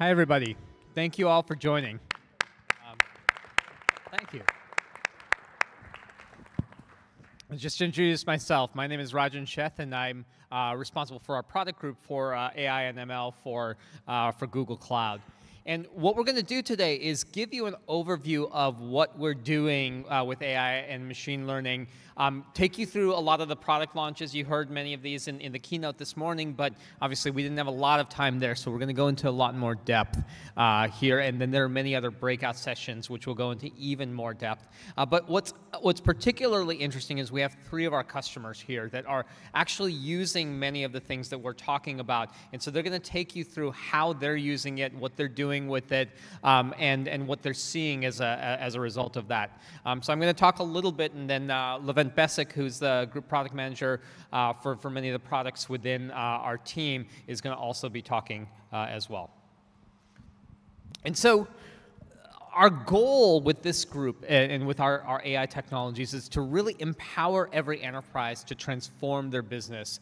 Hi, everybody. Thank you all for joining. Thank you. Just to introduce myself, my name is Rajen Sheth, and I'm responsible for our product group for AI and ML for Google Cloud. And what we're going to do today is give you an overview of what we're doing with AI and machine learning, take you through a lot of the product launches. You heard many of these in the keynote this morning, but obviously we didn't have a lot of time there, so we're going to go into a lot more depth here. And then there are many other breakout sessions which will go into even more depth. But what's particularly interesting is we have 3 of our customers here that are actually using many of the things that we're talking about. And so they're going to take you through how they're using it, what they're doing with it, and what they're seeing as a result of that. So I'm going to talk a little bit, and then Levent, Besik, who's the group product manager for many of the products within our team, is going to also be talking as well. And so our goal with this group and with our AI technologies is to really empower every enterprise to transform their business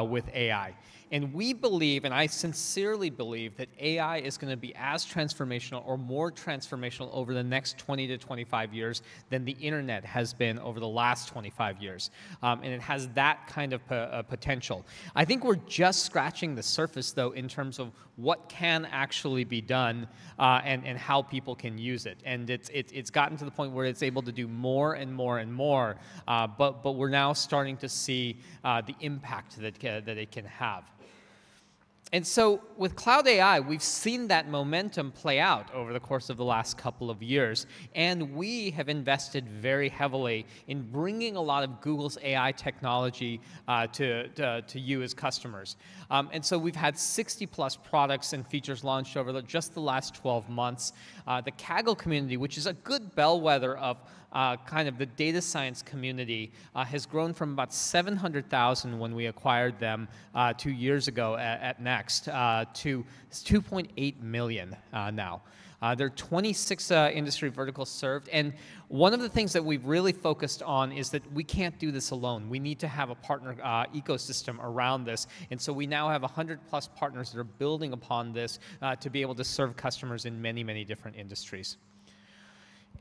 with AI. And we believe, and I sincerely believe, that AI is going to be as transformational or more transformational over the next 20 to 25 years than the internet has been over the last 25 years. And it has that kind of potential. I think we're just scratching the surface, though, in terms of what can actually be done and how people can use it. And it's gotten to the point where it's able to do more and more and more, but we're now starting to see the impact that it can have. And so with cloud AI, we've seen that momentum play out over the course of the last couple of years. And we have invested very heavily in bringing a lot of Google's AI technology to you as customers. And so we've had 60+ products and features launched over just the last 12 months. The Kaggle community, which is a good bellwether of kind of the data science community, has grown from about 700,000 when we acquired them 2 years ago at Next to 2.8 million now. There are 26 industry verticals served, and one of the things that we've really focused on is that we can't do this alone. We need to have a partner ecosystem around this, and so we now have 100+ partners that are building upon this to be able to serve customers in many, many different industries.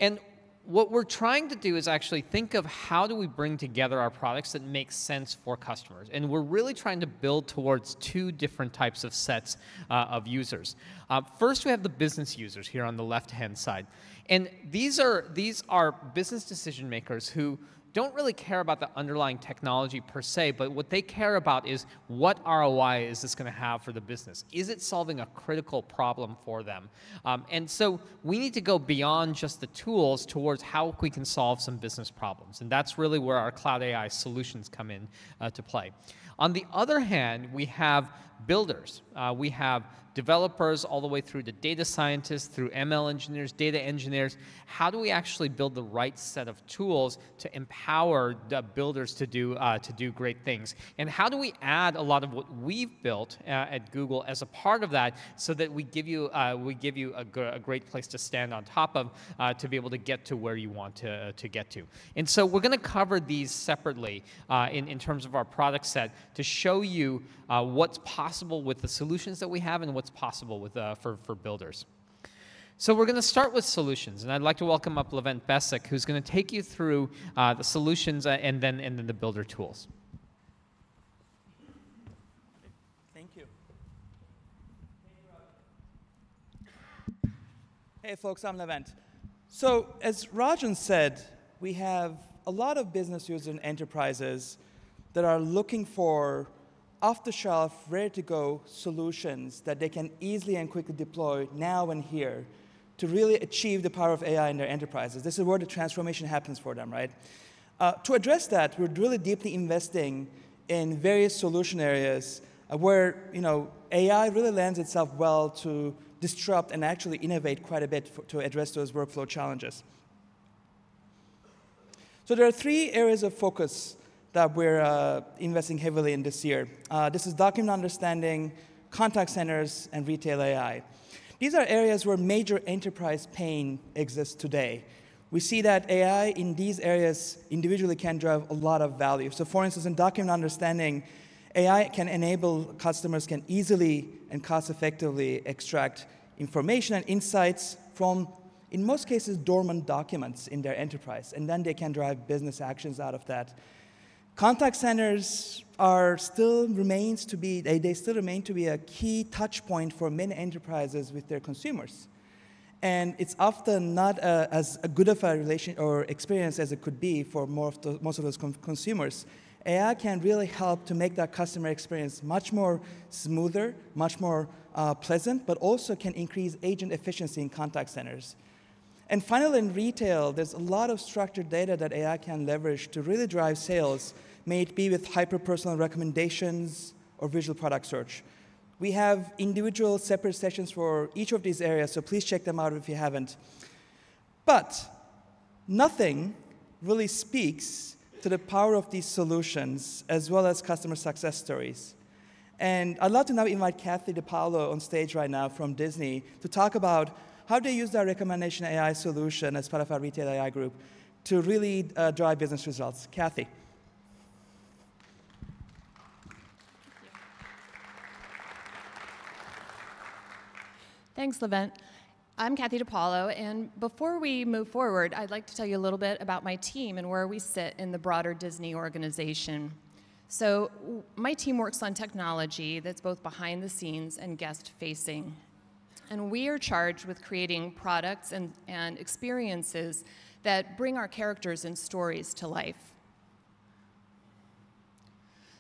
And what we're trying to do is actually think of how do we bring together our products that make sense for customers. And we're really trying to build towards 2 different types of sets of users. First, we have the business users here on the left-hand side. And these are business decision makers who don't really care about the underlying technology per se, but what they care about is what ROI is this going to have for the business? Is it solving a critical problem for them? And so we need to go beyond just the tools towards how we can solve some business problems. And that's really where our cloud AI solutions come in to play. On the other hand, we have builders. We have developers all the way through to data scientists, through ML engineers, data engineers. How do we actually build the right set of tools to empower the builders to do great things? And how do we add a lot of what we've built at Google as a part of that, so that we give you a great place to stand on top of to be able to get to where you want to get to? And so we're going to cover these separately in terms of our product set to show you what's possible with the solutions that we have and what's possible with for builders. So we're going to start with solutions, and I'd like to welcome up Levent Besik, who's going to take you through the solutions and then the builder tools. Thank you. Hey folks, I'm Levent. So as Rajen said, we have a lot of business users and enterprises that are looking for off-the-shelf, ready-to-go solutions that they can easily and quickly deploy now and here to really achieve the power of AI in their enterprises. This is where the transformation happens for them, right? To address that, we're really deeply investing in various solution areas where AI really lends itself well to disrupt and actually innovate quite a bit to address those workflow challenges. So there are 3 areas of focus that we're investing heavily in this year. This is document understanding, contact centers, and retail AI. These are areas where major enterprise pain exists today. We see that AI in these areas individually can drive a lot of value. So for instance, in document understanding, AI can enable customers can easily and cost-effectively extract information and insights from, in most cases, dormant documents in their enterprise, and then they can drive business actions out of that. Contact centers still remain to be a key touch point for many enterprises with their consumers. And it's often not as good of a relation or experience as it could be for most of those consumers. AI can really help to make that customer experience much more smoother, much more pleasant, but also can increase agent efficiency in contact centers. And finally, in retail, there's a lot of structured data that AI can leverage to really drive sales, may it be with hyper-personal recommendations or visual product search. We have individual separate sessions for each of these areas, so please check them out if you haven't. But nothing really speaks to the power of these solutions as well as customer success stories. And I'd love to now invite Kathy Paolo on stage right now from Disney to talk about how they use our recommendation AI solution as part of our retail AI group to really drive business results. Kathy. Thanks, Levent. I'm Kathy DePaulo, and before we move forward, I'd like to tell you a little bit about my team and where we sit in the broader Disney organization. So my team works on technology that's both behind the scenes and guest-facing. And we are charged with creating products and experiences that bring our characters and stories to life.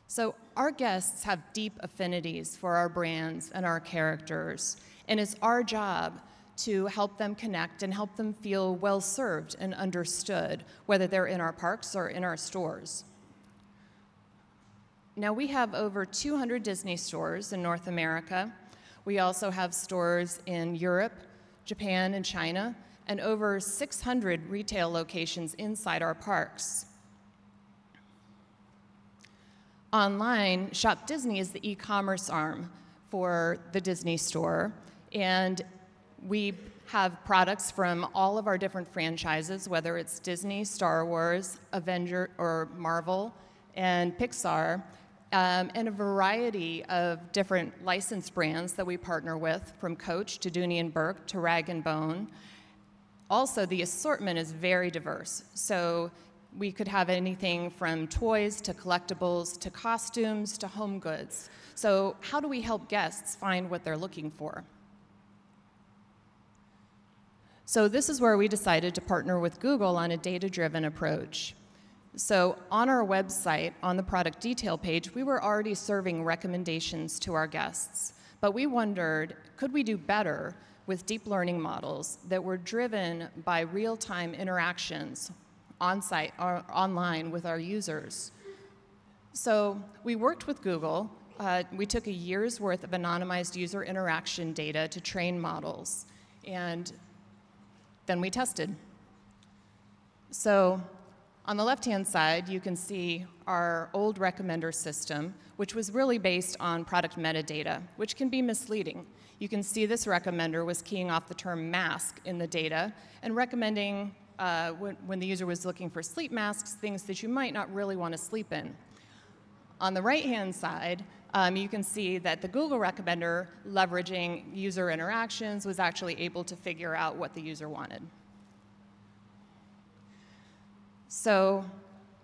So our guests have deep affinities for our brands and our characters, and it's our job to help them connect and help them feel well-served and understood, whether they're in our parks or in our stores. Now, we have over 200 Disney stores in North America. We also have stores in Europe, Japan, and China, and over 600 retail locations inside our parks. Online, Shop Disney is the e-commerce arm for the Disney store, and we have products from all of our different franchises, whether it's Disney, Star Wars, Avenger, or Marvel, and Pixar, and a variety of different licensed brands that we partner with, from Coach to Dooney & Burke to Rag & Bone. Also, the assortment is very diverse. So we could have anything from toys to collectibles to costumes to home goods. So how do we help guests find what they're looking for? So this is where we decided to partner with Google on a data-driven approach. So on our website, on the product detail page, we were already serving recommendations to our guests. But we wondered, could we do better with deep learning models that were driven by real-time interactions on-site or online with our users? So we worked with Google. We took a year's worth of anonymized user interaction data to train models, and then we tested. So on the left-hand side, you can see our old recommender system, which was really based on product metadata, which can be misleading. You can see this recommender was keying off the term mask in the data and recommending, when the user was looking for sleep masks, things that you might not really want to sleep in. On the right-hand side, you can see that the Google recommender, leveraging user interactions, was actually able to figure out what the user wanted. So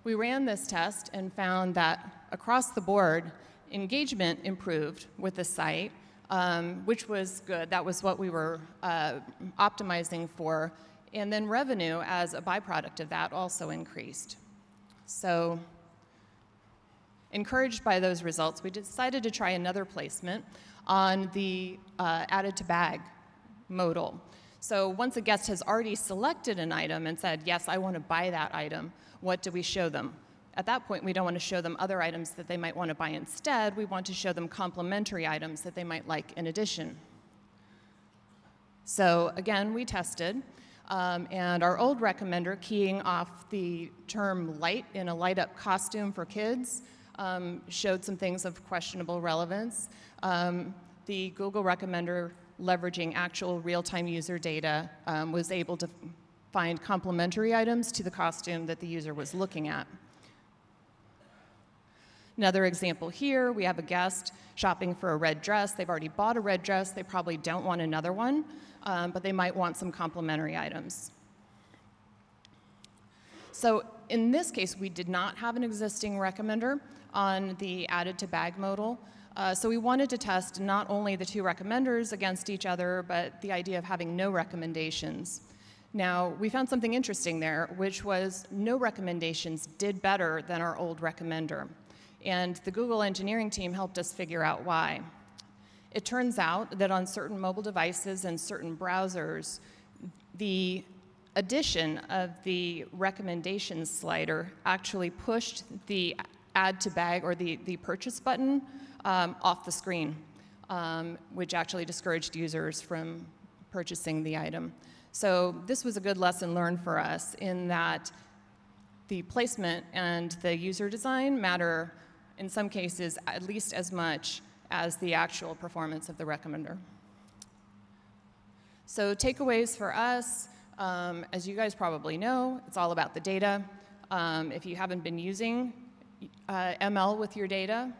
we ran this test and found that across the board, engagement improved with the site, which was good. That was what we were optimizing for. And then revenue, as a byproduct of that, also increased. So encouraged by those results, we decided to try another placement on the added to bag modal. So once a guest has already selected an item and said, yes, I want to buy that item, what do we show them? At that point, we don't want to show them other items that they might want to buy instead. We want to show them complementary items that they might like in addition. So again, we tested, and our old recommender, keying off the term light in a light-up costume for kids, showed some things of questionable relevance. The Google recommender, leveraging actual real-time user data, was able to find complementary items to the costume that the user was looking at. Another example here, we have a guest shopping for a red dress. They've already bought a red dress. They probably don't want another one, but they might want some complementary items. So in this case, we did not have an existing recommender on the added to bag modal. So we wanted to test not only the two recommenders against each other, but the idea of having no recommendations. Now, we found something interesting there, which was no recommendations did better than our old recommender. And the Google engineering team helped us figure out why. It turns out that on certain mobile devices and certain browsers, the addition of the recommendations slider actually pushed the add to bag or the purchase button off the screen, which actually discouraged users from purchasing the item. So this was a good lesson learned for us in that the placement and the user design matter in some cases at least as much as the actual performance of the recommender. So takeaways for us, as you guys probably know, it's all about the data. If you haven't been using ML with your data,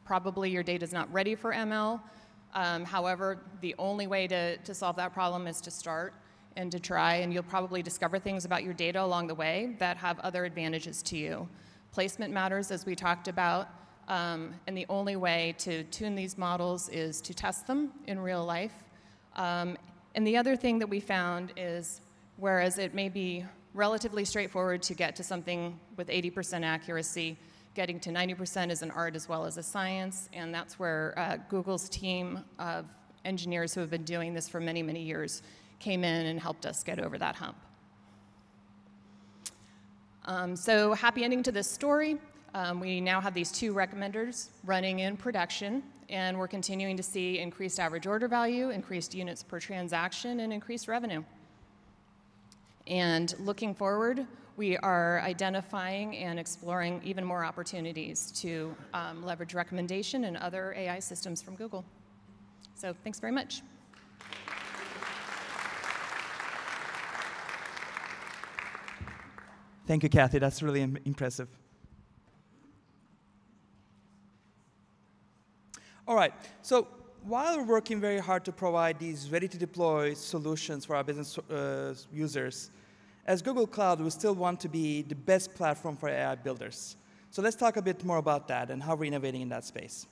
probably your data is not ready for ML. However, the only way to solve that problem is to start and to try, and you'll probably discover things about your data along the way that have other advantages to you. Placement matters, as we talked about, and the only way to tune these models is to test them in real life. And the other thing that we found is, whereas it may be relatively straightforward to get to something with 80% accuracy, getting to 90% is an art as well as a science, and that's where Google's team of engineers who have been doing this for many, many years came in and helped us get over that hump. So happy ending to this story. We now have these two recommenders running in production, and we're continuing to see increased average order value, increased units per transaction, and increased revenue. And looking forward, we are identifying and exploring even more opportunities to leverage recommendation and other AI systems from Google. So thanks very much. Thank you, Kathy. That's really impressive. All right. So while we're working very hard to provide these ready-to-deploy solutions for our business users, as Google Cloud, we still want to be the best platform for AI builders. So let's talk a bit more about that and how we're innovating in that space.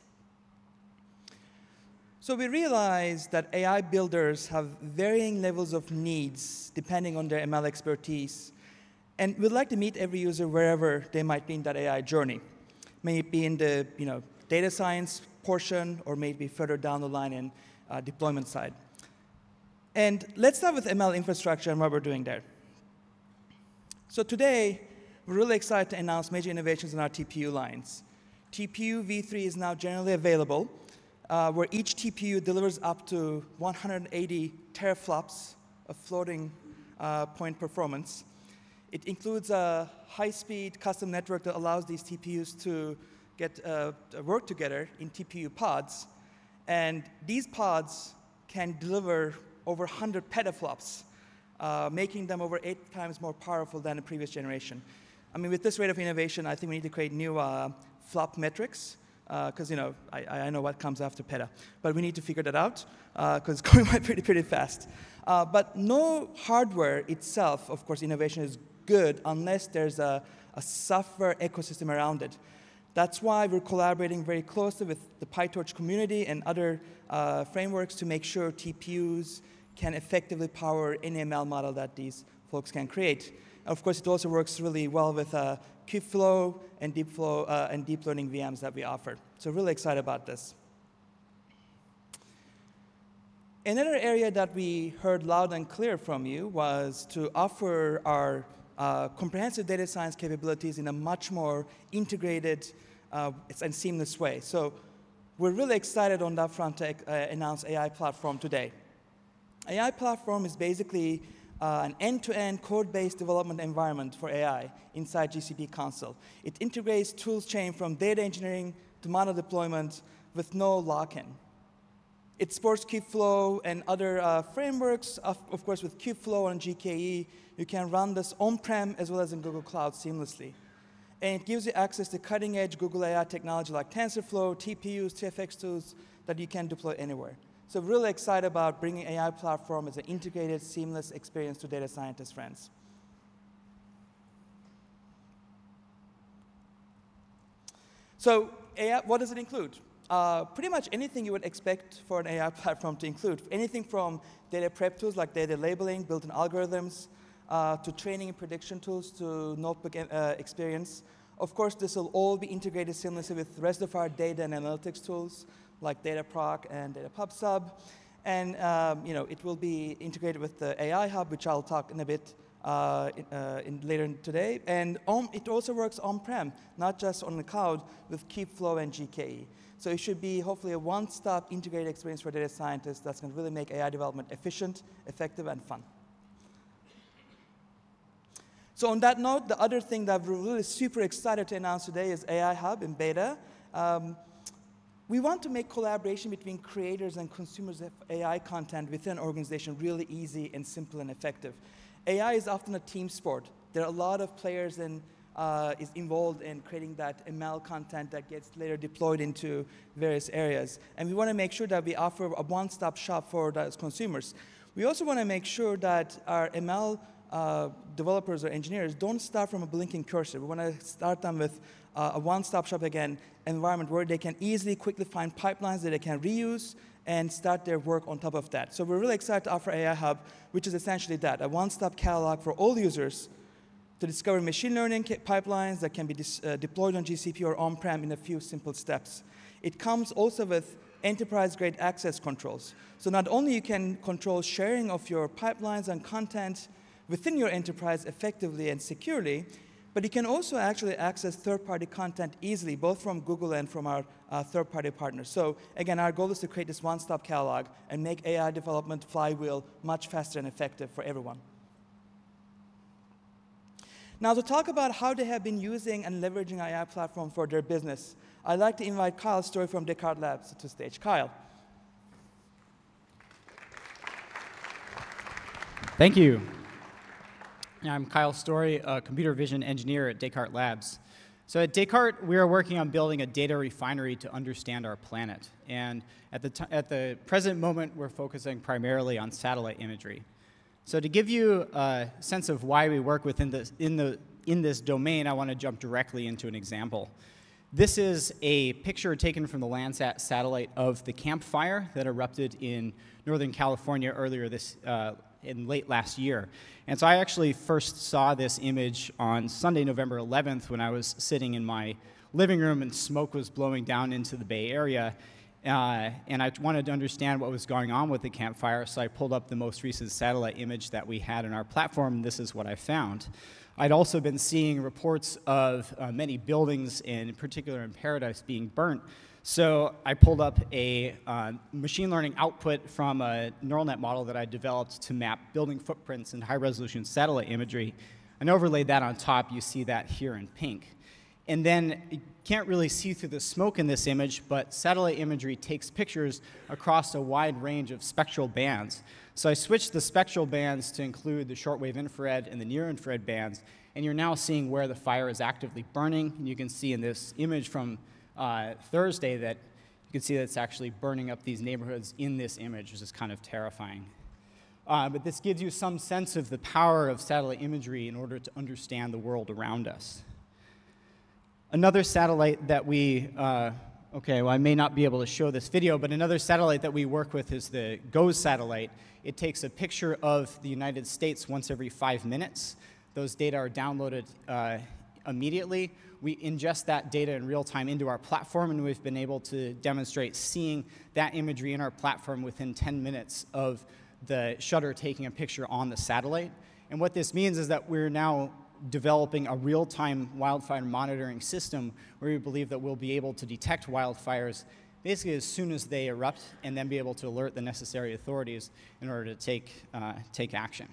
So we realize that AI builders have varying levels of needs depending on their ML expertise. And we'd like to meet every user wherever they might be in that AI journey. May it be in the data science portion, or maybe further down the line in deployment side. And let's start with ML infrastructure and what we're doing there. So today, we're really excited to announce major innovations in our TPU lines. TPU v3 is now generally available, where each TPU delivers up to 180 teraflops of floating point performance. It includes a high-speed custom network that allows these TPUs to get work together in TPU pods. And these pods can deliver over 100 petaflops, making them over 8 times more powerful than the previous generation. I mean, with this rate of innovation, I think we need to create new flop metrics, because I know what comes after peta. But we need to figure that out, because it's going pretty fast. But no hardware itself, of course, innovation is good unless there's a software ecosystem around it. That's why we're collaborating very closely with the PyTorch community and other frameworks to make sure TPUs can effectively power any ML model that these folks can create. Of course, it also works really well with Kubeflow and deep learning VMs that we offer. So really excited about this. Another area that we heard loud and clear from you was to offer our comprehensive data science capabilities in a much more integrated and seamless way. So we're really excited on that front to announce AI Platform today. AI Platform is basically an end-to-end code-based development environment for AI inside GCP console. It integrates tools chain from data engineering to model deployment with no lock-in. It supports Kubeflow and other frameworks. Of course, with Kubeflow and GKE, you can run this on-prem as well as in Google Cloud seamlessly. and it gives you access to cutting-edge Google AI technology like TensorFlow, TPUs, TFX tools that you can deploy anywhere. So really excited about bringing AI platform as an integrated, seamless experience to data scientist friends. So AI, what does it include? Pretty much anything you would expect for an AI platform to include. Anything from data prep tools like data labeling, built-in algorithms, to training and prediction tools, to notebook experience. Of course, this will all be integrated seamlessly with the rest of our data and analytics tools like DataProc and Data PubSub. And it will be integrated with the AI Hub, which I'll talk in a bit later today. And it also works on-prem, not just on the cloud, with Kubeflow and GKE. So it should be hopefully a one-stop integrated experience for data scientists that's going to really make AI development efficient, effective, and fun. So on that note, the other thing that we're really super excited to announce today is AI Hub in beta. We want to make collaboration between creators and consumers of AI content within an organization really easy and simple and effective. AI is often a team sport. There are a lot of players is involved in creating that ML content that gets later deployed into various areas. And we want to make sure that we offer a one-stop shop for those consumers. We also want to make sure that our ML developers or engineers don't start from a blinking cursor. We want to start them with a one-stop shop, again, environment where they can easily, quickly find pipelines that they can reuse and start their work on top of that. So we're really excited to offer AI Hub, which is essentially that, a one-stop catalog for all users to discover machine learning pipelines that can be deployed on GCP or on-prem in a few simple steps. It comes also with enterprise-grade access controls. So not only you can control sharing of your pipelines and content within your enterprise effectively and securely, but you can also actually access third-party content easily, both from Google and from our third-party partners. So again, our goal is to create this one-stop catalog and make AI development flywheel much faster and effective for everyone. Now, to talk about how they have been using and leveraging AI platform for their business, I'd like to invite Kyle Story from Descartes Labs to stage. Kyle. Thank you. I'm Kyle Story, a computer vision engineer at Descartes Labs. So at Descartes, we are working on building a data refinery to understand our planet. And at the present moment, we're focusing primarily on satellite imagery. So to give you a sense of why we work within this domain, I want to jump directly into an example. This is a picture taken from the Landsat satellite of the campfire that erupted in Northern California earlier in late last year. And so I actually first saw this image on Sunday, November 11th, when I was sitting in my living room and smoke was blowing down into the Bay Area. And I wanted to understand what was going on with the campfire, so I pulled up the most recent satellite image that we had in our platform, and this is what I found. I'd also been seeing reports of many buildings, in particular in Paradise, being burnt. So I pulled up a machine learning output from a neural net model that I developed to map building footprints in high-resolution satellite imagery, and overlaid that on top. You see that here in pink. And then you can't really see through the smoke in this image, but satellite imagery takes pictures across a wide range of spectral bands. So I switched the spectral bands to include the shortwave infrared and the near-infrared bands, and you're now seeing where the fire is actively burning. And you can see in this image from Thursday that you can see that it's actually burning up these neighborhoods in this image, which is kind of terrifying. But this gives you some sense of the power of satellite imagery in order to understand the world around us. Another satellite that we, I may not be able to show this video, but another satellite that we work with is the GOES satellite. It takes a picture of the United States once every 5 minutes. Those data are downloaded immediately. We ingest that data in real time into our platform, and we've been able to demonstrate seeing that imagery in our platform within 10 minutes of the shutter taking a picture on the satellite. And what this means is that we're now developing a real-time wildfire monitoring system where we believe that we'll be able to detect wildfires basically as soon as they erupt and then be able to alert the necessary authorities in order to take action.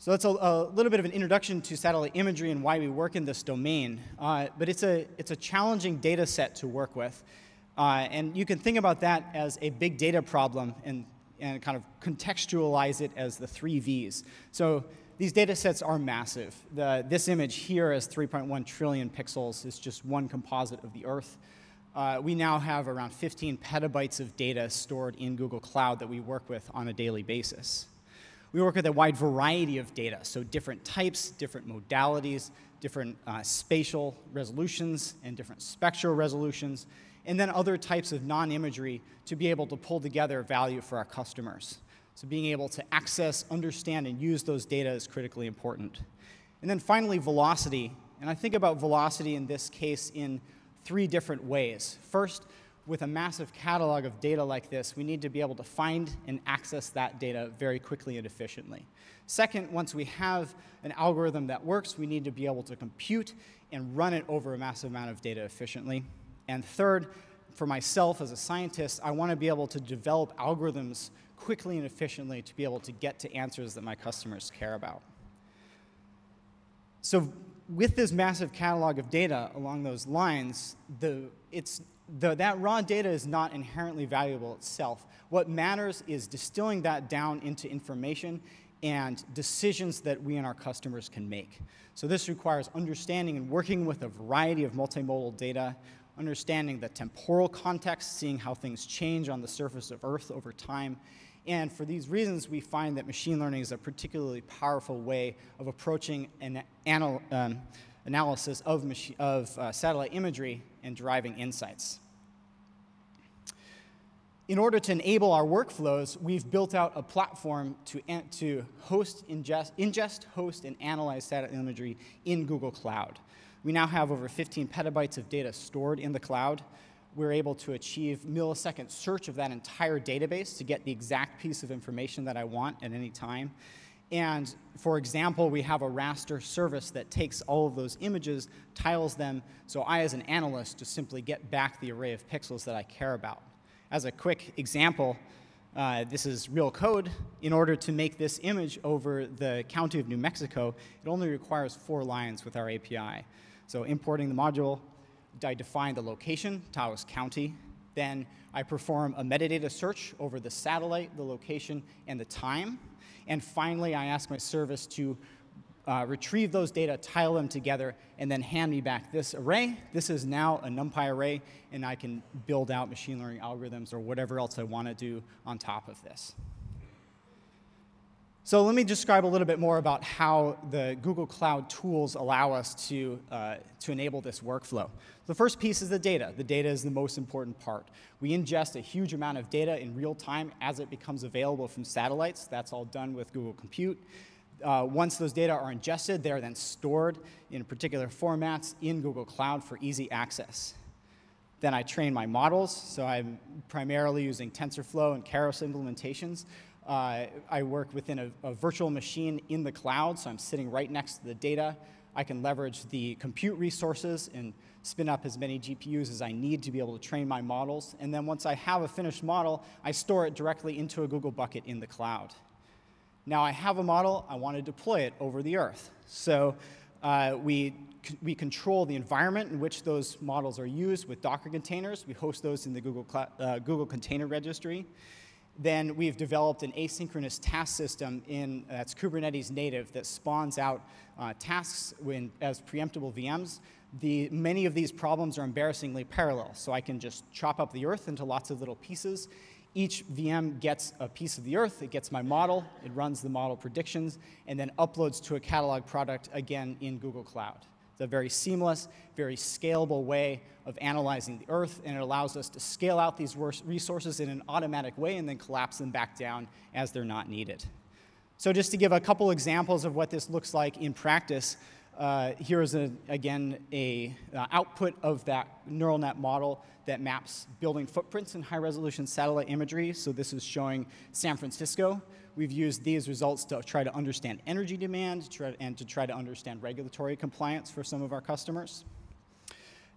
So that's a little bit of an introduction to satellite imagery and why we work in this domain. But it's a challenging data set to work with. And you can think about that as a big data problem and kind of contextualize it as the 3 V's. So these data sets are massive. This image here is 3.1 trillion pixels. It's just one composite of the Earth. We now have around 15 petabytes of data stored in Google Cloud that we work with on a daily basis. We work with a wide variety of data, so different types, different modalities, different spatial resolutions, and different spectral resolutions, and then other types of non-imagery to be able to pull together value for our customers. So being able to access, understand, and use those data is critically important. And then finally, velocity. And I think about velocity in this case in 3 different ways. First, with a massive catalog of data like this, we need to be able to find and access that data very quickly and efficiently. Second, once we have an algorithm that works, we need to be able to compute and run it over a massive amount of data efficiently. And third, for myself as a scientist, I want to be able to develop algorithms quickly and efficiently to be able to get to answers that my customers care about. So with this massive catalog of data along those lines, that raw data is not inherently valuable itself. What matters is distilling that down into information and decisions that we and our customers can make. So this requires understanding and working with a variety of multimodal data, understanding the temporal context, seeing how things change on the surface of Earth over time. And for these reasons, we find that machine learning is a particularly powerful way of approaching an analysis of satellite imagery and deriving insights. In order to enable our workflows, we've built out a platform to ingest, host, and analyze satellite imagery in Google Cloud. We now have over 15 petabytes of data stored in the cloud. We're able to achieve millisecond search of that entire database to get the exact piece of information that I want at any time. And for example, we have a raster service that takes all of those images, tiles them, so I, as an analyst, just simply get back the array of pixels that I care about. As a quick example, this is real code. In order to make this image over the county of New Mexico, it only requires 4 lines with our API. So importing the module, I define the location, Taos County. Then I perform a metadata search over the satellite, the location, and the time. And finally, I ask my service to retrieve those data, tile them together, and then hand me back this array. This is now a NumPy array, and I can build out machine learning algorithms or whatever else I want to do on top of this. So let me describe a little bit more about how the Google Cloud tools allow us to enable this workflow. The first piece is the data. The data is the most important part. We ingest a huge amount of data in real time as it becomes available from satellites. That's all done with Google Compute. Once those data are ingested, they're then stored in particular formats in Google Cloud for easy access. Then I train my models, so I'm primarily using TensorFlow and Keras implementations. I work within a virtual machine in the cloud, so I'm sitting right next to the data. I can leverage the compute resources and spin up as many GPUs as I need to be able to train my models. And then once I have a finished model, I store it directly into a Google bucket in the cloud. Now I have a model, I want to deploy it over the Earth. So we control the environment in which those models are used with Docker containers. We host those in the Google Container Registry. Then we've developed an asynchronous task system that's Kubernetes native that spawns out tasks as preemptible VMs. Many of these problems are embarrassingly parallel, so I can just chop up the Earth into lots of little pieces. Each VM gets a piece of the Earth, it gets my model, it runs the model predictions, and then uploads to a catalog product again in Google Cloud. It's a very seamless, very scalable way of analyzing the Earth, and it allows us to scale out these resources in an automatic way and then collapse them back down as they're not needed. So just to give a couple examples of what this looks like in practice, here is, again, an output of that neural net model that maps building footprints in high-resolution satellite imagery. So this is showing San Francisco. We've used these results to try to understand energy demand and to try to understand regulatory compliance for some of our customers.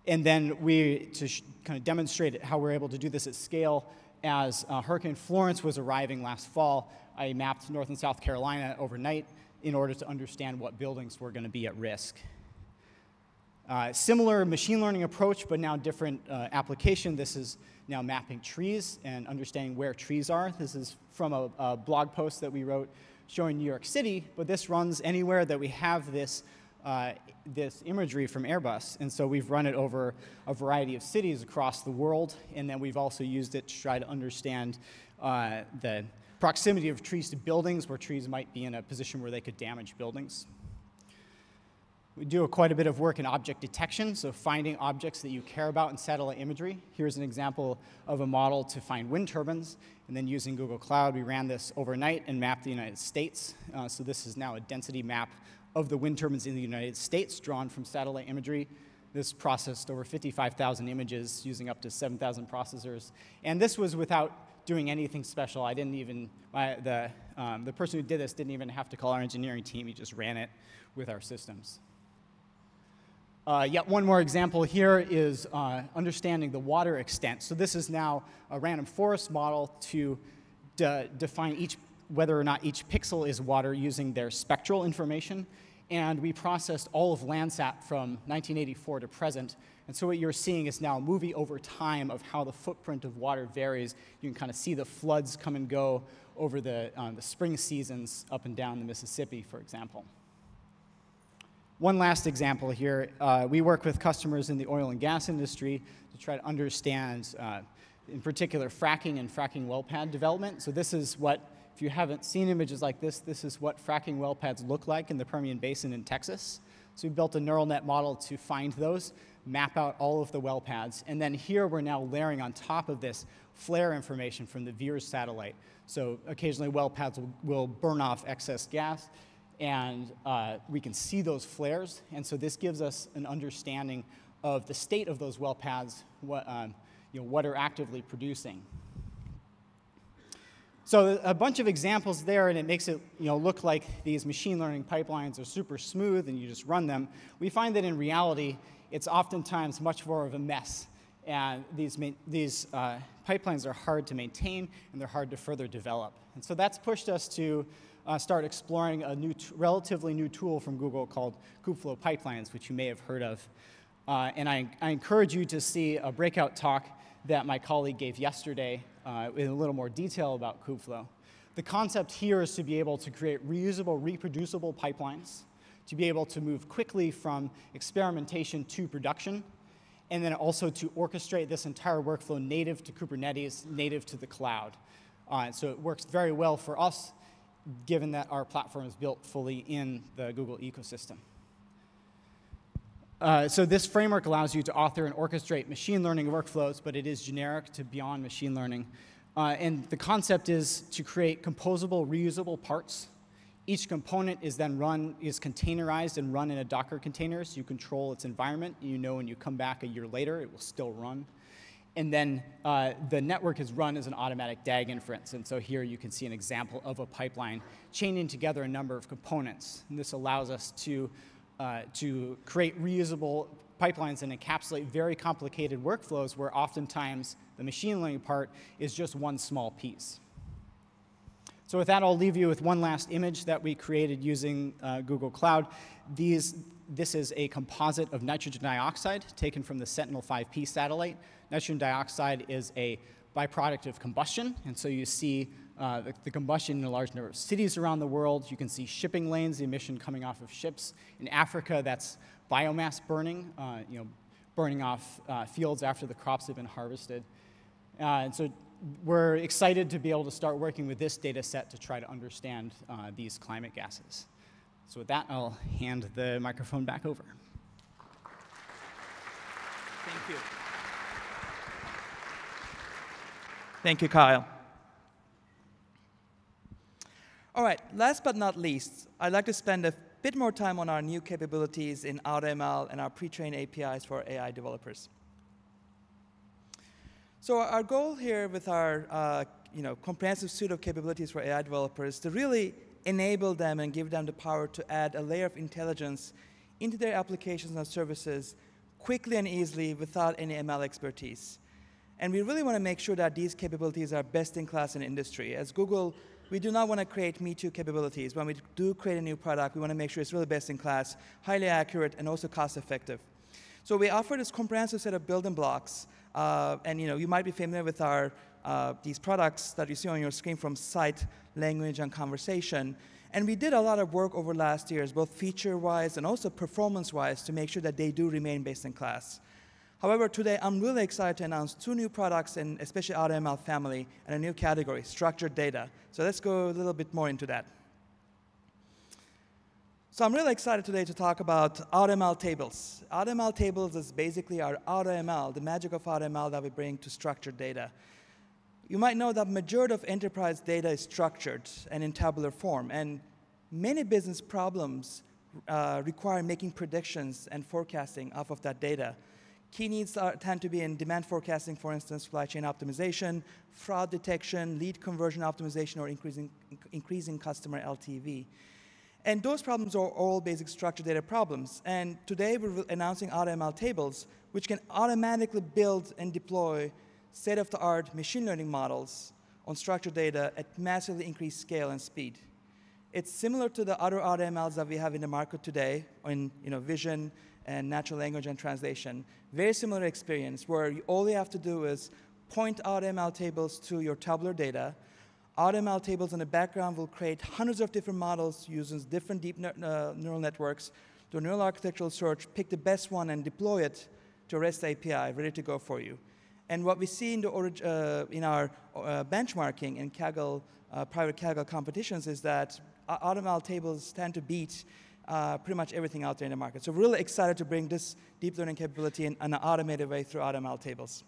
And then to kind of demonstrate how we're able to do this at scale, as Hurricane Florence was arriving last fall, I mapped North and South Carolina overnight in order to understand what buildings were going to be at risk. Similar machine learning approach, but now different application. This is now mapping trees and understanding where trees are. This is from a blog post that we wrote showing New York City, but this runs anywhere that we have this, this imagery from Airbus. And so we've run it over a variety of cities across the world, and then we've also used it to try to understand the proximity of trees to buildings, where trees might be in a position where they could damage buildings. We do quite a bit of work in object detection, so finding objects that you care about in satellite imagery. Here's an example of a model to find wind turbines, and then using Google Cloud, we ran this overnight and mapped the United States. So this is now a density map of the wind turbines in the United States drawn from satellite imagery. This processed over 55,000 images using up to 7,000 processors. And this was without doing anything special. I didn't even, the person who did this didn't even have to call our engineering team. He just ran it with our systems. Yet one more example here is understanding the water extent. So this is now a random forest model to define whether or not each pixel is water using their spectral information. And we processed all of Landsat from 1984 to present. And so what you're seeing is now a movie over time of how the footprint of water varies. You can kind of see the floods come and go over the spring seasons up and down the Mississippi, for example. One last example here. We work with customers in the oil and gas industry to try to understand, in particular, fracking and fracking well pad development. So this is what, if you haven't seen images like this is what fracking well pads look like in the Permian Basin in Texas. So we built a neural net model to find those, map out all of the well pads, and then here we're now layering on top of this flare information from the VIIRS satellite. So occasionally well pads will burn off excess gas, and we can see those flares, and so this gives us an understanding of the state of those well pads, what are actively producing. So a bunch of examples there, and it makes it look like these machine learning pipelines are super smooth and you just run them. We find that in reality, it's oftentimes much more of a mess, and these pipelines are hard to maintain and they're hard to further develop. And so that's pushed us to start exploring a relatively new tool from Google called Kubeflow Pipelines, which you may have heard of. And I encourage you to see a breakout talk that my colleague gave yesterday in a little more detail about Kubeflow. The concept here is to be able to create reusable, reproducible pipelines, to be able to move quickly from experimentation to production, and then also to orchestrate this entire workflow native to Kubernetes, native to the cloud. So it works very well for us, given that our platform is built fully in the Google ecosystem. So this framework allows you to author and orchestrate machine learning workflows, but it is generic to beyond machine learning. And the concept is to create composable, reusable parts. Each component is then containerized and run in a Docker container, so you control its environment. You know when you come back a year later, it will still run. And then the network is run as an automatic DAG inference. And so here you can see an example of a pipeline chaining together a number of components. And this allows us to create reusable pipelines and encapsulate very complicated workflows where oftentimes the machine learning part is just one small piece. So with that, I'll leave you with one last image that we created using Google Cloud. This is a composite of nitrogen dioxide taken from the Sentinel-5P satellite. Nitrogen dioxide is a byproduct of combustion, and so you see the combustion in a large number of cities around the world. You can see shipping lanes, the emission coming off of ships. In Africa, that's biomass burning, burning off fields after the crops have been harvested. And so we're excited to be able to start working with this data set to try to understand these climate gases. So with that, I'll hand the microphone back over. Thank you. Thank you, Kyle. All right, last but not least, I'd like to spend a bit more time on our new capabilities in AutoML and our pre-trained APIs for AI developers. So our goal here with our comprehensive suite of capabilities for AI developers is to really enable them and give them the power to add a layer of intelligence into their applications and services quickly and easily without any ML expertise. And we really want to make sure that these capabilities are best in class in the industry. As Google, we do not want to create me-too capabilities. When we do create a new product, we want to make sure it's really best in class, highly accurate, and also cost-effective. So we offer this comprehensive set of building blocks. And you might be familiar with these products that you see on your screen from Sight, Language, and Conversation. And we did a lot of work over last years, both feature-wise and also performance-wise, to make sure that they do remain best in class. However, today I'm really excited to announce 2 new products in especially AutoML family and a new category, structured data. So let's go a little bit more into that. So I'm really excited today to talk about AutoML tables. AutoML tables is basically our AutoML, the magic of AutoML that we bring to structured data. You might know that majority of enterprise data is structured and in tabular form, and many business problems require making predictions and forecasting off of that data. Key needs tend to be in demand forecasting, for instance, supply chain optimization, fraud detection, lead conversion optimization, or increasing customer LTV. And those problems are all basic structured data problems. And today we're announcing AutoML tables, which can automatically build and deploy state-of-the-art machine learning models on structured data at massively increased scale and speed. It's similar to the other AutoMLs that we have in the market today in vision and natural language and translation. Very similar experience where all you have to do is point AutoML tables to your tabular data. AutoML tables in the background will create hundreds of different models using different deep neural networks, do a neural architectural search, pick the best one and deploy it to a REST API, ready to go for you. And what we see in our benchmarking in Kaggle, private Kaggle competitions is that AutoML tables tend to beat pretty much everything out there in the market. So we're really excited to bring this deep learning capability in an automated way through AutoML tables.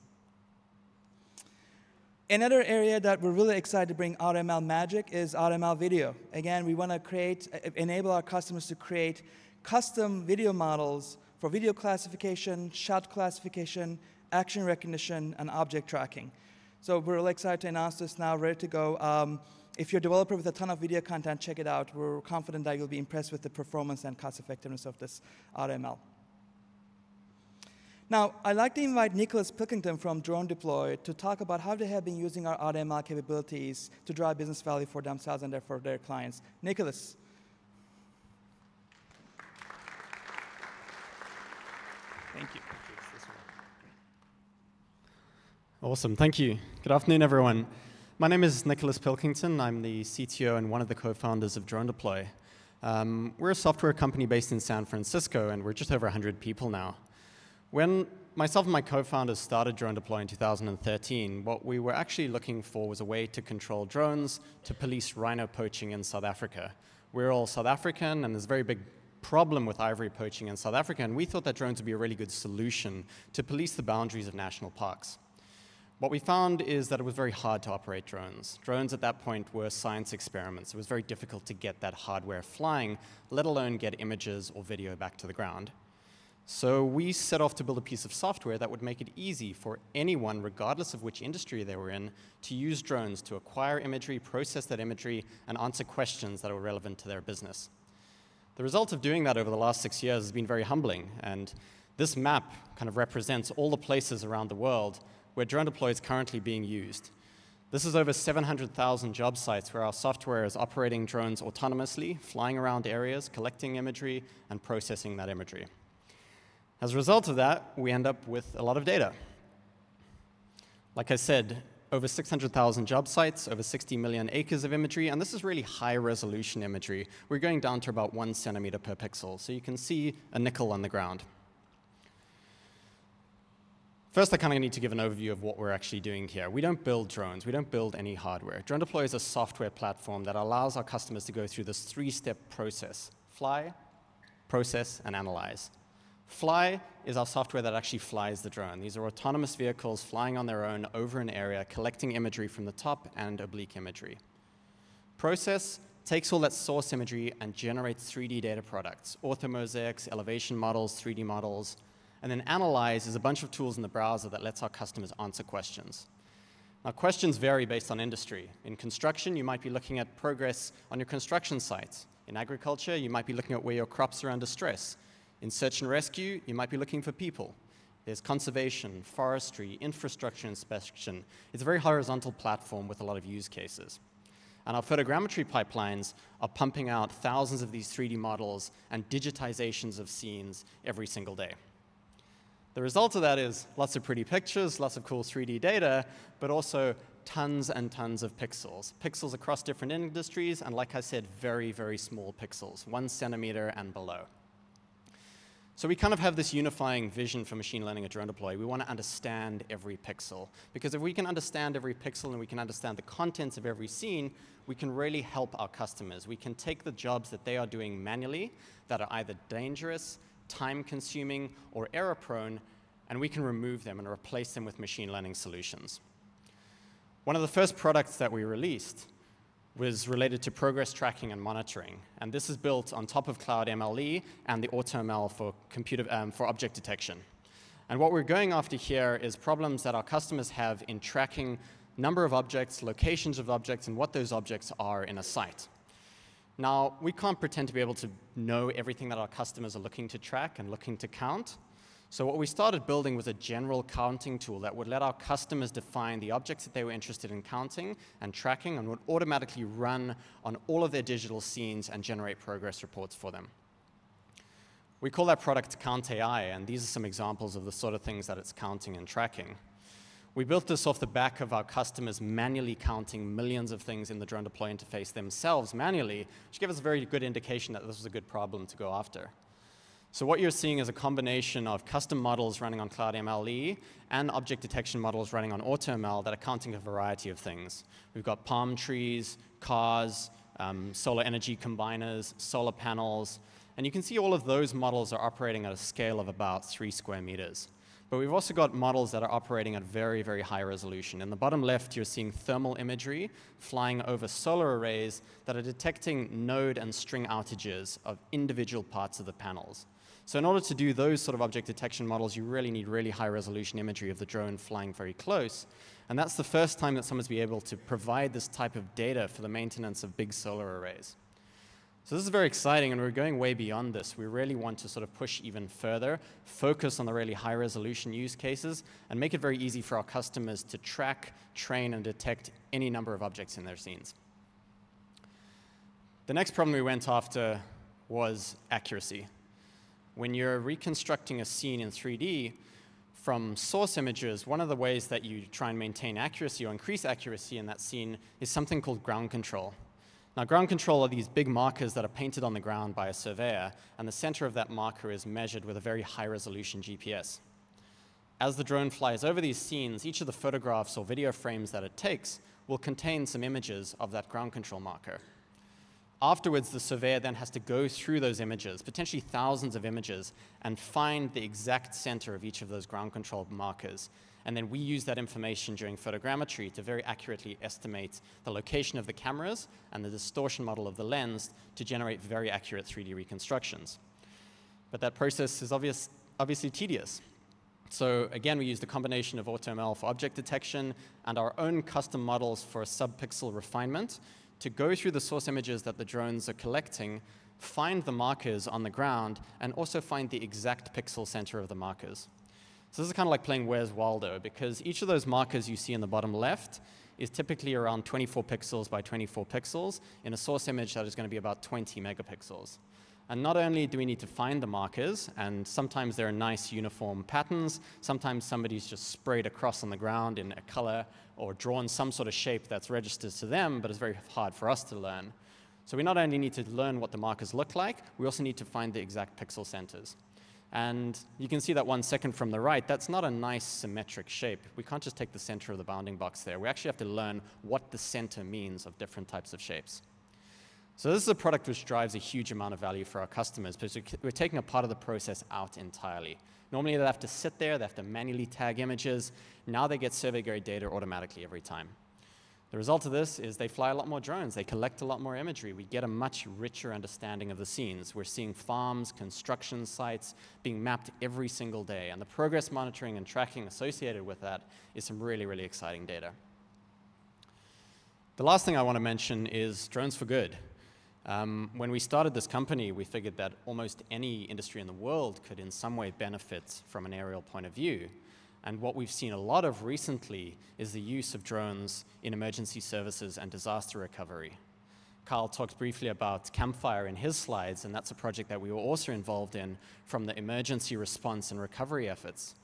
Another area that we're really excited to bring AutoML magic is AutoML video. Again, we want to enable our customers to create custom video models for video classification, shot classification, action recognition, and object tracking. So we're really excited to announce this now, ready to go. If you're a developer with a ton of video content, check it out. We're confident that you'll be impressed with the performance and cost effectiveness of this AutoML. Now, I'd like to invite Nicholas Pilkington from Drone Deploy to talk about how they have been using our AutoML capabilities to drive business value for themselves and for their clients. Nicholas. Thank you. Awesome, thank you. Good afternoon, everyone. My name is Nicholas Pilkington. I'm the CTO and one of the co-founders of Drone Deploy. We're a software company based in San Francisco, and we're just over 100 people now. When myself and my co-founders started Drone Deploy in 2013, what we were actually looking for was a way to control drones to police rhino poaching in South Africa. We're all South African, and there's a very big problem with ivory poaching in South Africa, and we thought that drones would be a really good solution to police the boundaries of national parks. What we found is that it was very hard to operate drones. Drones at that point were science experiments. It was very difficult to get that hardware flying, let alone get images or video back to the ground. So we set off to build a piece of software that would make it easy for anyone, regardless of which industry they were in, to use drones to acquire imagery, process that imagery, and answer questions that were relevant to their business. The result of doing that over the last 6 years has been very humbling, and this map kind of represents all the places around the world where Drone Deploy is currently being used. This is over 700,000 job sites where our software is operating drones autonomously, flying around areas, collecting imagery, and processing that imagery. As a result of that, we end up with a lot of data. Like I said, over 600,000 job sites, over 60 million acres of imagery, and this is really high-resolution imagery. We're going down to about 1 centimeter per pixel, so you can see a nickel on the ground. First, I kind of need to give an overview of what we're actually doing here. We don't build drones. We don't build any hardware. Drone Deploy is a software platform that allows our customers to go through this 3-step process: fly, process, and analyze. Fly is our software that actually flies the drone. These are autonomous vehicles flying on their own over an area, collecting imagery from the top and oblique imagery. Process takes all that source imagery and generates 3D data products: orthomosaics, elevation models, 3D models. And then analyze is a bunch of tools in the browser that lets our customers answer questions. Now, questions vary based on industry. In construction, you might be looking at progress on your construction sites. In agriculture, you might be looking at where your crops are under stress. In search and rescue, you might be looking for people. There's conservation, forestry, infrastructure inspection. It's a very horizontal platform with a lot of use cases. And our photogrammetry pipelines are pumping out thousands of these 3D models and digitizations of scenes every single day. The result of that is lots of pretty pictures, lots of cool 3D data, but also tons and tons of pixels. Pixels across different industries, and like I said, very, very small pixels, 1 centimeter and below. So we kind of have this unifying vision for machine learning at Drone Deploy. We want to understand every pixel. Because if we can understand every pixel and we can understand the contents of every scene, we can really help our customers. We can take the jobs that they are doing manually that are either dangerous, time-consuming, or error-prone, and we can remove them and replace them with machine learning solutions. One of the first products that we released was related to progress tracking and monitoring. And this is built on top of Cloud MLE and the AutoML for object detection. And what we're going after here is problems that our customers have in tracking number of objects, locations of objects, and what those objects are in a site. Now, we can't pretend to be able to know everything that our customers are looking to track and looking to count. So what we started building was a general counting tool that would let our customers define the objects that they were interested in counting and tracking, and would automatically run on all of their digital scenes and generate progress reports for them. We call that product Count AI, and these are some examples of the sort of things that it's counting and tracking. We built this off the back of our customers manually counting millions of things in the Drone Deploy interface themselves manually, which gave us a very good indication that this was a good problem to go after. So what you're seeing is a combination of custom models running on Cloud MLE and object detection models running on AutoML that are counting a variety of things. We've got palm trees, cars, solar energy combiners, solar panels, and you can see all of those models are operating at a scale of about 3 square meters. But we've also got models that are operating at very, very high resolution. In the bottom left, you're seeing thermal imagery flying over solar arrays that are detecting node and string outages of individual parts of the panels. So in order to do those sort of object detection models, you really need really high resolution imagery of the drone flying very close. And that's the first time that someone's been able to provide this type of data for the maintenance of big solar arrays. So this is very exciting, and we're going way beyond this. We really want to sort of push even further, focus on the really high resolution use cases, and make it very easy for our customers to track, train, and detect any number of objects in their scenes. The next problem we went after was accuracy. When you're reconstructing a scene in 3D from source images, one of the ways that you try and maintain accuracy or increase accuracy in that scene is something called ground control. Now, ground control are these big markers that are painted on the ground by a surveyor, and the center of that marker is measured with a very high-resolution GPS. As the drone flies over these scenes, each of the photographs or video frames that it takes will contain some images of that ground control marker. Afterwards, the surveyor then has to go through those images, potentially thousands of images, and find the exact center of each of those ground control markers. And then we use that information during photogrammetry to very accurately estimate the location of the cameras and the distortion model of the lens to generate very accurate 3D reconstructions. But that process is obviously tedious. So again, we use the combination of AutoML for object detection and our own custom models for sub-pixel refinement to go through the source images that the drones are collecting, find the markers on the ground, and also find the exact pixel center of the markers. So this is kind of like playing Where's Waldo, because each of those markers you see in the bottom left is typically around 24 pixels by 24 pixels in a source image that is going to be about 20 megapixels. And not only do we need to find the markers, and sometimes there are nice uniform patterns, sometimes somebody's just sprayed across on the ground in a color or drawn some sort of shape that's registered to them, but it's very hard for us to learn. So we not only need to learn what the markers look like, we also need to find the exact pixel centers. And you can see that 1 second from the right, that's not a nice symmetric shape. We can't just take the center of the bounding box there. We actually have to learn what the center means of different types of shapes. So this is a product which drives a huge amount of value for our customers, because we're taking a part of the process out entirely. Normally they have to sit there, they have to manually tag images. Now they get survey-grade data automatically every time. The result of this is they fly a lot more drones, they collect a lot more imagery, we get a much richer understanding of the scenes. We're seeing farms, construction sites being mapped every single day, and the progress monitoring and tracking associated with that is some really, really exciting data. The last thing I want to mention is drones for good. When we started this company, we figured that almost any industry in the world could in some way benefit from an aerial point of view. And what we've seen a lot of recently is the use of drones in emergency services and disaster recovery. Kyle talked briefly about Campfire in his slides, and that's a project that we were also involved in from the emergency response and recovery efforts.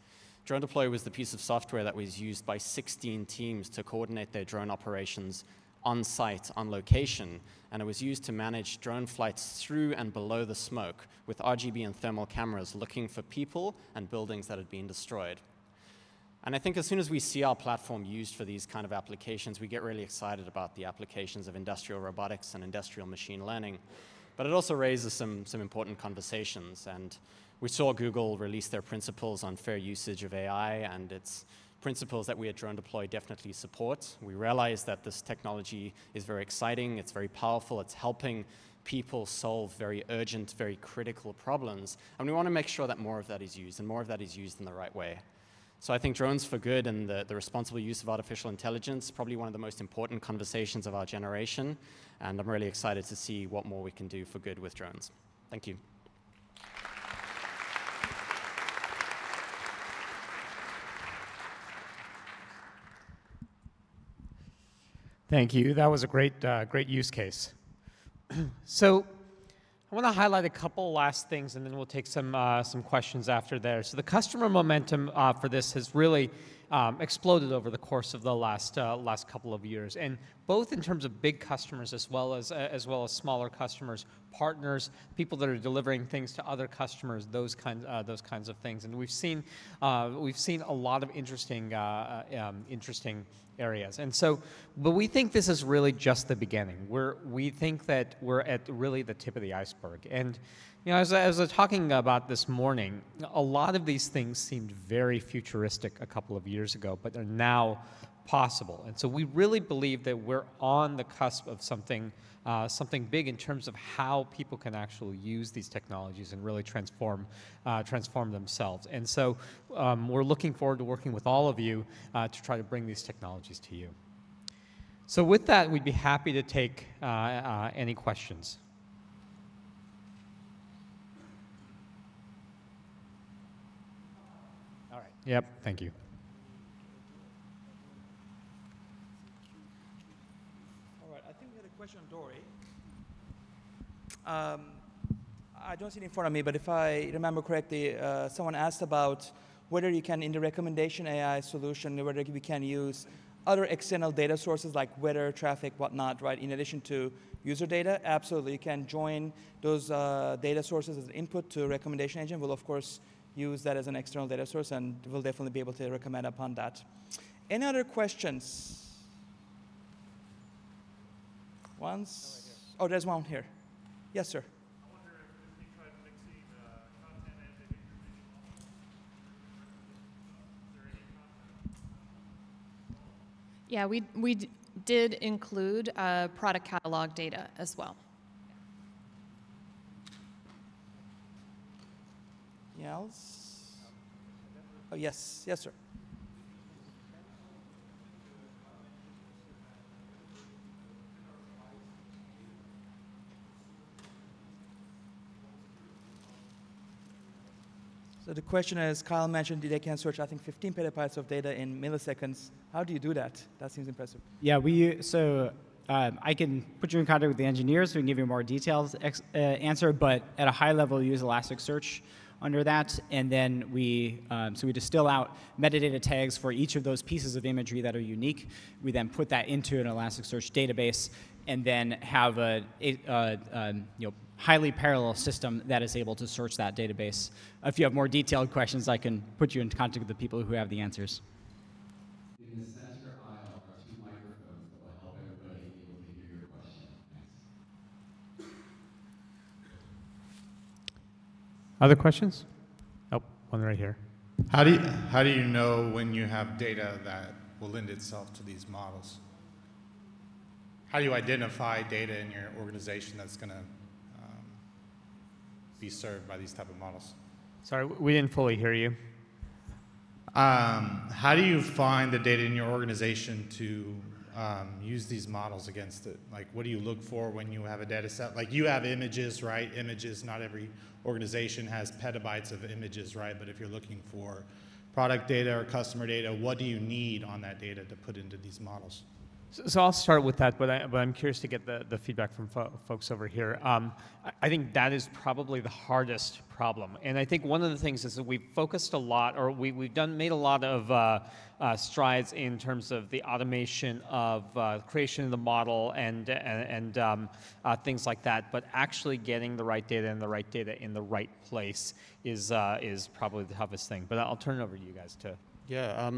Drone Deploy was the piece of software that was used by 16 teams to coordinate their drone operations on site, on location, and it was used to manage drone flights through and below the smoke with RGB and thermal cameras looking for people and buildings that had been destroyed. And I think as soon as we see our platform used for these kind of applications, we get really excited about the applications of industrial robotics and industrial machine learning. But it also raises some important conversations. And we saw Google release their principles on fair usage of AI, and it's principles that we at Drone Deploy definitely support. We realize that this technology is very exciting, it's very powerful, it's helping people solve very urgent, very critical problems. And we want to make sure that more of that is used, and more of that is used in the right way. So I think drones for good and the responsible use of artificial intelligence is probably one of the most important conversations of our generation, and I'm really excited to see what more we can do for good with drones. Thank you. Thank you. That was a great use case. So I want to highlight a couple last things, and then we'll take some questions after there. So the customer momentum for this has really exploded over the course of the last couple of years, and both in terms of big customers as well as smaller customers, partners, people that are delivering things to other customers, those kinds of things. And we've seen a lot of interesting areas. And so, but we think this is really just the beginning. We think that we're at really the tip of the iceberg. And you know, as I was talking about this morning, a lot of these things seemed very futuristic a couple of years ago, but are now possible. And so we really believe that we're on the cusp of something big in terms of how people can actually use these technologies and really transform themselves. And so we're looking forward to working with all of you to try to bring these technologies to you. So with that, we'd be happy to take any questions. All right. Yep. Thank you. Question on Dory. I don't see it in front of me, but if I remember correctly, someone asked about whether you can, in the recommendation AI solution, whether we can use other external data sources like weather, traffic, whatnot, right, in addition to user data. Absolutely, you can join those data sources as input to a recommendation engine. We'll, of course, use that as an external data source, and we'll definitely be able to recommend upon that. Any other questions? Once? Oh, there's one here. Yes, sir. I wonder if you tried mixing content and the visual models. Is there any content? Yeah, we did include product catalog data as well. Anything else? Oh, yes. Yes, sir. So the question is, Kyle mentioned they can search, I think, 15 petabytes of data in milliseconds. How do you do that? That seems impressive. Yeah, I can put you in contact with the engineers so we can give you a more detailed answer, but at a high level, we use Elasticsearch under that, and then we distill out metadata tags for each of those pieces of imagery that are unique. We then put that into an Elasticsearch database, and then have a highly parallel system that is able to search that database. If you have more detailed questions, I can put you in contact with the people who have the answers. In the center aisle are two microphones that will help everybody be able to hear your question. Thanks. Other questions? Oh, one right here. How do you know when you have data that will lend itself to these models? How do you identify data in your organization that's going to be served by these type of models? Sorry, we didn't fully hear you. How do you find the data in your organization to use these models against it? Like, what do you look for when you have a data set? Like, you have images, right? Images, not every organization has petabytes of images, right? But if you're looking for product data or customer data, what do you need on that data to put into these models? So I'll start with that, but I'm curious to get the feedback from folks over here. I think that is probably the hardest problem, and I think one of the things is that we've focused a lot, or we've made a lot of strides in terms of the automation of creation of the model and things like that. But actually getting the right data and the right data in the right place is probably the toughest thing. But I'll turn it over to you guys to. Yeah,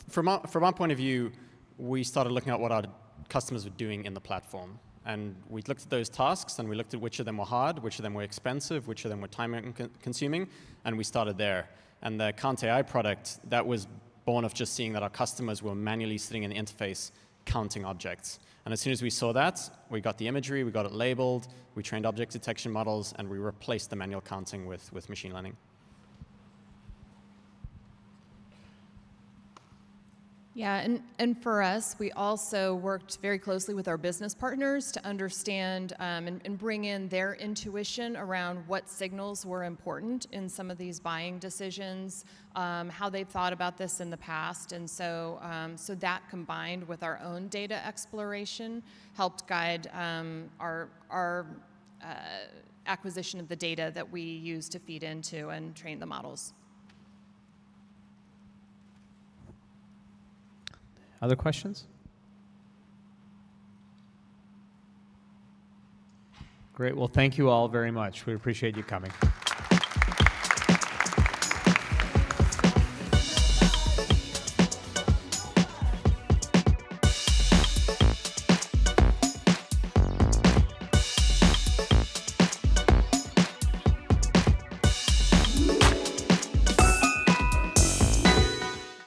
from our point of view, we started looking at what our customers were doing in the platform. And we looked at those tasks, and we looked at which of them were hard, which of them were expensive, which of them were time-consuming, and we started there. And the Count AI product, that was born of just seeing that our customers were manually sitting in the interface counting objects. And as soon as we saw that, we got the imagery, we got it labeled, we trained object detection models, and we replaced the manual counting with machine learning. Yeah, and for us, we also worked very closely with our business partners to understand and bring in their intuition around what signals were important in some of these buying decisions, how they've thought about this in the past, and so that combined with our own data exploration helped guide our acquisition of the data that we use to feed into and train the models. Other questions? Great. Well, thank you all very much. We appreciate you coming.